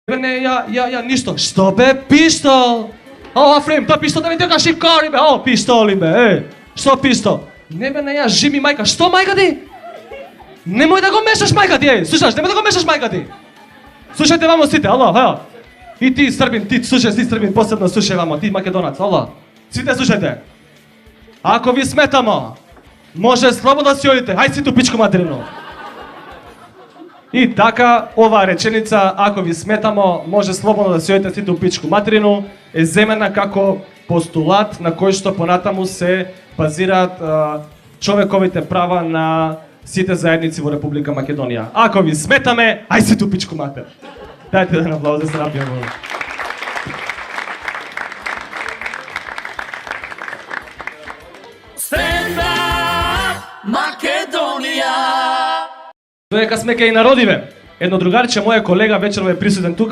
Не, ја, ништо. Што бе, пистол? Афрем, та пистол да ми дека шикари бе, пистоли бе, што пистол? Не бе, не ја, жими мајка, што мајка ти? Немој да го мешаш мајка ти, слушаш, немој да го мешаш мајка ти. Слушајте вамо сите, ало, хајо. И ти Србин, ти слушај, ти Србин, посебно слушај вамо, ти македонац, ало. Сите слушајте. Ако ви сметамо, може слободно да си одите, хај си ту пичку материну. И така, оваа реченица, ако ви сметамо, може слободно да си одите сите у пичку материну, е земена како постулат на кој што понатаму се базираат човековите права на сите заедници во Република Македонија. Ако ви сметаме, ај сите у пичку матер. Дајте да аплауз да се напијаме. Stand up, Македонија! Додека сме кај народиве, едно другарче, мој колега, вечерва е присутен тука.